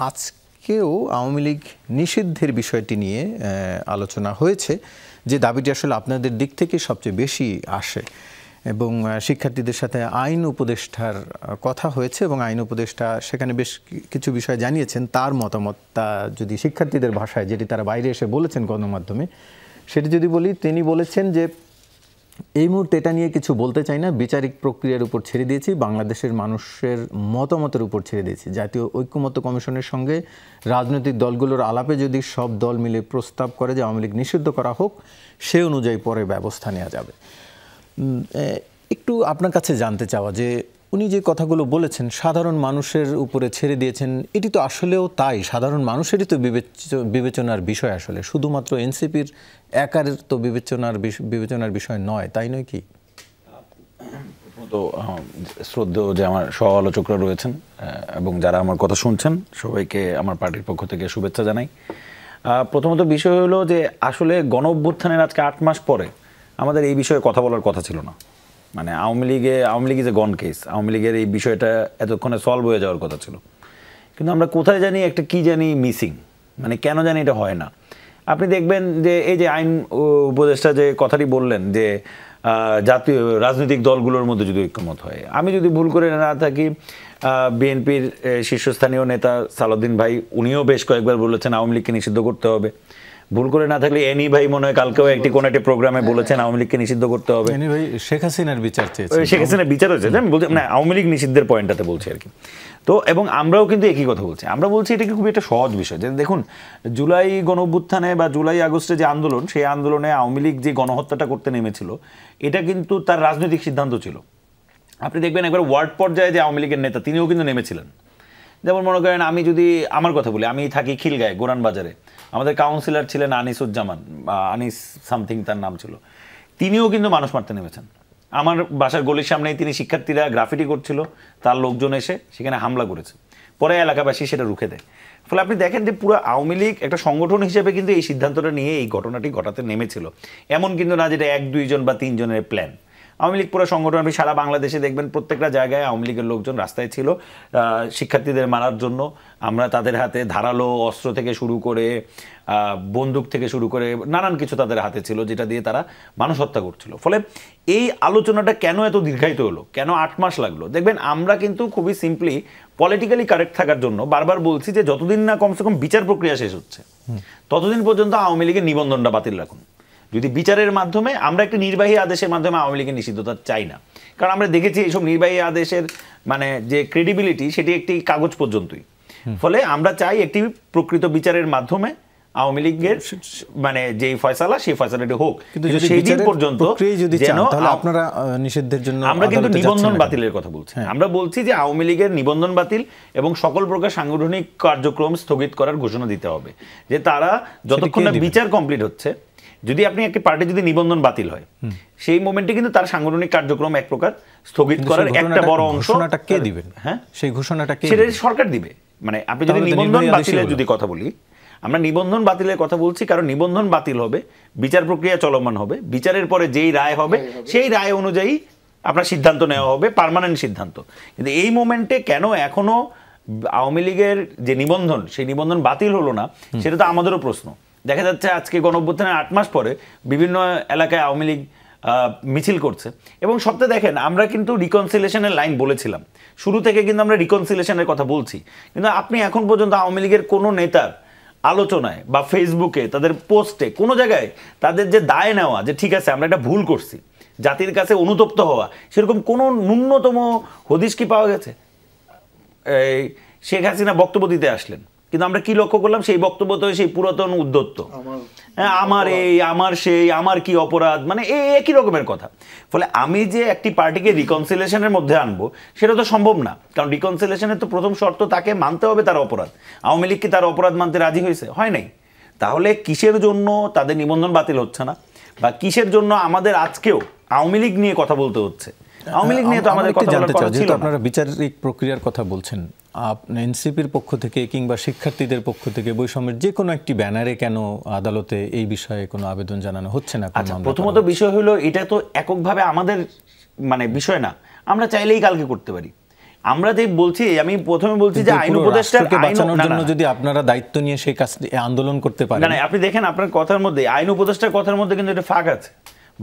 আজকেও আওয়ামী লীগ নিষিদ্ধের বিষয়টি নিয়ে আলোচনা হয়েছে, যে দাবিটি আসলে আপনাদের দিক থেকে সবচেয়ে বেশি আসে, এবং শিক্ষার্থীদের সাথে আইন উপদেষ্টার কথা হয়েছে এবং আইন উপদেষ্টা সেখানে বেশ কিছু বিষয় জানিয়েছেন। তার মতামতটা যদি শিক্ষার্থীদের ভাষায়, যেটি তারা বাইরে এসে বলেছেন গণমাধ্যমে, সেটি যদি বলি, তিনি বলেছেন যে এই মুহূর্তে এটা নিয়ে কিছু বলতে চাই না, বিচারিক প্রক্রিয়ার উপর ছেড়ে দিয়েছি, বাংলাদেশের মানুষের মতামতের উপর ছেড়ে দিয়েছি। জাতীয় ঐক্যমত্য কমিশনের সঙ্গে রাজনৈতিক দলগুলোর আলাপে যদি সব দল মিলে প্রস্তাব করে যে আওয়ামী লীগ নিষিদ্ধ করা হোক, সে অনুযায়ী পরে ব্যবস্থা নেওয়া যাবে। একটু আপনার কাছে জানতে চাওয়া যে উনি যে কথাগুলো বলেছেন সাধারণ মানুষের উপরে ছেড়ে দিয়েছেন, এটি তো আসলেও তাই, সাধারণ মানুষেরই তো বিবেচনার বিষয়, আসলে শুধুমাত্র এনসিপির একার তো বিবেচনার বিষয় নয়, তাই নয় কি? তো শ্রদ্ধেয় যে আমার সহ আলোচকরা রয়েছেন এবং যারা আমার কথা শুনছেন, সবাইকে আমার পার্টির পক্ষ থেকে শুভেচ্ছা জানাই। প্রথমত বিষয় হলো যে আসলে গণ অভ্যুত্থানের আজকে 8 মাস পরে আমাদের এই বিষয়ে কথা বলার কথা ছিল না। মানে আওয়ামী লীগ যে গন কেস, আওয়ামী লীগের এই বিষয়টা এতক্ষণে সলভ হয়ে যাওয়ার কথা ছিল, কিন্তু আমরা কোথায় জানি একটা কি জানি মিসিং, মানে কেন জানি এটা হয় না। আপনি দেখবেন যে এই যে আইন উপদেষ্টা যে কথাটি বললেন যে জাতীয় রাজনৈতিক দলগুলোর মধ্যে যদি ঐক্যমত হয়, আমি যদি ভুল করে না থাকি, বিএনপির শীর্ষস্থানীয় নেতা সালাউদ্দিন ভাই উনিও বেশ কয়েকবার বলেছেন আওয়ামী লীগকে নিষিদ্ধ করতে হবে। ভুল করে না থাকলে এনি ভাই মনে হয় কালকেও কোন একটি প্রোগ্রামে বলেছেন আওয়ামী লীগকে নিষিদ্ধ করতে হবে। এনি ভাই শেখ হাসিনার বিচার চেয়েছেন, শেখ হাসিনার বিচার হয়েছে, আমি বলছি না আওয়ামী লীগ নিষিদ্ধের পয়েন্টটাতে বলছি আর কি। তো এবং আমরাও কিন্তু একই কথা বলছি, আমরা বলছি এটা খুবই একটা সহজ বিষয়। যে দেখুন, জুলাই গণঅভ্যুত্থানে বা জুলাই আগস্টে যে আন্দোলন, সেই আন্দোলনে আওয়ামী লীগ যে গণহত্যাটা করতে নেমেছিল, এটা কিন্তু তার রাজনৈতিক সিদ্ধান্ত ছিল। আপনি দেখবেন একবার ওয়ার্ড পর্যায়ে যে আওয়ামী লীগের নেতা তিনিও কিন্তু নেমেছিলেন। যেমন মনে করেন, আমি যদি আমার কথা বলি, আমি থাকি খিলগাঁয়ে গোরান বাজারে, আমাদের কাউন্সিলর ছিলেন আনিসুজ্জামান বা আনিস সামথিং তার নাম ছিল, তিনিও কিন্তু মানুষ মারতে নেমেছেন। আমার বাসার গলির সামনেই তিনি শিক্ষার্থীরা গ্রাফিটি করছিল, তার লোকজন এসে সেখানে হামলা করেছে, পরে এলাকাবাসী সেটা রুখে দেয়। ফলে আপনি দেখেন যে পুরো আওয়ামী লীগ একটা সংগঠন হিসেবে কিন্তু এই সিদ্ধান্তটা নিয়ে এই ঘটনাটি ঘটাতে নেমেছিল, এমন কিন্তু না যেটা 1-2 জন বা 3 জনের প্ল্যান। আওয়ামী লীগ পুরো সংগঠন, আপনি সারা বাংলাদেশে দেখবেন প্রত্যেকটা জায়গায় আওয়ামী লীগের লোকজন রাস্তায় ছিল শিক্ষার্থীদের মারার জন্য। আমরা তাদের হাতে ধারালো অস্ত্র থেকে শুরু করে বন্দুক থেকে শুরু করে নানান কিছু তাদের হাতে ছিল, যেটা দিয়ে তারা মানুষ হত্যা করছিল। ফলে এই আলোচনাটা কেন এত দীর্ঘায়িত হলো, কেন 8 মাস লাগলো? দেখবেন আমরা কিন্তু খুবই সিম্পলি পলিটিক্যালি কারেক্ট থাকার জন্য বারবার বলছি যে যতদিন না কমসে কম বিচার প্রক্রিয়া শেষ হচ্ছে, ততদিন পর্যন্ত আওয়ামী লীগের নিবন্ধনটা বাতিল রাখুন। যদি বিচারের মাধ্যমে, আমরা একটা নির্বাহী আদেশের মাধ্যমে আওয়ামী লীগের নিষিদ্ধতা চাই না, কারণ আমরা দেখেছি এইসব নির্বাহী আদেশের মানে যে ক্রেডিবিলিটি, সেটি একটি কাগজ পর্যন্তই। ফলে আমরা চাই একটি প্রকৃত বিচারের মাধ্যমে আওয়ামী লীগের মানে যেই ফয়সালা, সেই ফয়সালাটি হোক, কিন্তু সেই দিন পর্যন্ত যেন আপনারা নিষিদ্ধের জন্য আমরা কিন্তু নিবন্ধন বাতিলের কথা বলছি। আমরা বলছি যে আওয়ামী লীগের নিবন্ধন বাতিল এবং সকল প্রকার সাংগঠনিক কার্যক্রম স্থগিত করার ঘোষণা দিতে হবে, যে তারা যতক্ষণ না বিচার কমপ্লিট হচ্ছে, যদি আপনি একটি পার্টি যদি নিবন্ধন বাতিল হয়, সেই মোমেন্টে কিন্তু তার সাংগঠনিক কার্যক্রম এক প্রকার স্থগিত করার একটা বড় অংশ কে দিবেন? হ্যাঁ, সেই ঘোষণাটা সেটা সরকার দিবে। মানে আপনি যদি নিবন্ধন বাতিলের যদি কথা বলি, আমরা নিবন্ধন বাতিলের কথা বলছি, কারণ নিবন্ধন বাতিল হবে, বিচার প্রক্রিয়া চলমান হবে, বিচারের পরে যেই রায় হবে সেই রায় অনুযায়ী আপনার সিদ্ধান্ত নেওয়া হবে, পার্মানেন্ট সিদ্ধান্ত। কিন্তু এই মোমেন্টে কেন এখনো আওয়ামী লীগের যে নিবন্ধন, সেই নিবন্ধন বাতিল হলো না, সেটা তো আমাদেরও প্রশ্ন। দেখা যাচ্ছে আজকে গণঅভ্যুত্থানের 8 মাস পরে বিভিন্ন এলাকায় আওয়ামী লীগ মিছিল করছে, এবং সপ্তাহে দেখেন আমরা কিন্তু রিকনসিলেশনের লাইন বলেছিলাম, শুরু থেকে কিন্তু আমরা রিকনসিলেশনের কথা বলছি, কিন্তু আপনি এখন পর্যন্ত আওয়ামী লীগের কোনো নেতার আলোচনায় বা ফেসবুকে তাদের পোস্টে কোনো জায়গায় তাদের যে দায় নেওয়া, যে ঠিক আছে আমরা একটা ভুল করছি, জাতির কাছে অনুতপ্ত হওয়া, সেরকম কোনো ন্যূনতম হদিশ কি পাওয়া গেছে? এই শেখ হাসিনা বক্তব্য দিতে আসলেন, কিন্তু আমরা কি লক্ষ্য করলাম? সেই বক্তব্য তো সেই পুরাতন উদ্ধত্ত, আমার এই, আমার সেই, আমার কি অপরাধ, মানে এই একই রকমের কথা। ফলে আমি যে একটি পার্টিকে রিকনসিলেশনের মধ্যে আনবো, সেটা তো সম্ভব না, কারণ রিকনসিলেশনের তো প্রথম শর্ত তাকে মানতে হবে তার অপরাধ। আওয়ামী লীগ কি তার অপরাধ মানতে রাজি হয়েছে? হয় নাই। তাহলে কিসের জন্য তাদের নিবন্ধন বাতিল হচ্ছে না, বা কিসের জন্য আমাদের আজকেও আওয়ামী লীগ নিয়ে কথা বলতে হচ্ছে? আওয়ামী লীগ নিয়ে তো আমাদের কথা বলার কথা ছিল। আপনারা বিচারিক প্রক্রিয়ার কথা বলছেন, এনসিপির পক্ষ থেকে কিংবা শিক্ষার্থীদের পক্ষ থেকে বৈষম্যের যে কোনো একটি ব্যানারে কেন আদালতে এই বিষয়ে কোনো আবেদন জানানো হচ্ছে না? প্রথমত বিষয় হলো, এটা তো এককভাবে আমাদের মানে বিষয় না, আমরা চাইলেই কালকে করতে পারি। আমরা যে বলছি, আমি প্রথমে বলছি যে আইন উপদেষ্টার বাঁচানোর জন্য যদি আপনারা দায়িত্ব নিয়ে সেই কাজ আন্দোলন করতে পারেন, না আপনি দেখেন আপনার কথার মধ্যে আইন উপদেষ্টার কথার মধ্যে কিন্তু একটা ফাঁক আছে।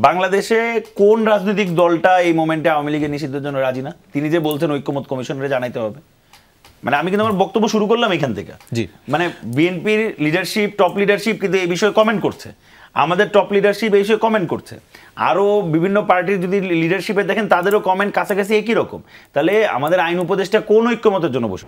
বাংলাদেশে কোন রাজনৈতিক দলটা এই মোমেন্টে আওয়ামী লীগের নিষিদ্ধের জন্য রাজি না? তিনি যে বলছেন ঐক্যমত কমিশনের জানাইতে হবে, মানে আমি কিন্তু আমার বক্তব্য শুরু করলাম এখান থেকে। মানে বিএনপির লিডারশিপ, টপ লিডারশিপ কিন্তু এই বিষয়ে কমেন্ট করছে, আমাদের টপ লিডারশিপ এই বিষয়ে কমেন্ট করছে, আরও বিভিন্ন পার্টির যদি লিডারশিপে দেখেন তাদেরও কমেন্ট কাছাকাছি একই রকম। তাহলে আমাদের আইন উপদেষ্টা কোন ঐক্যমতের জন্য বসে?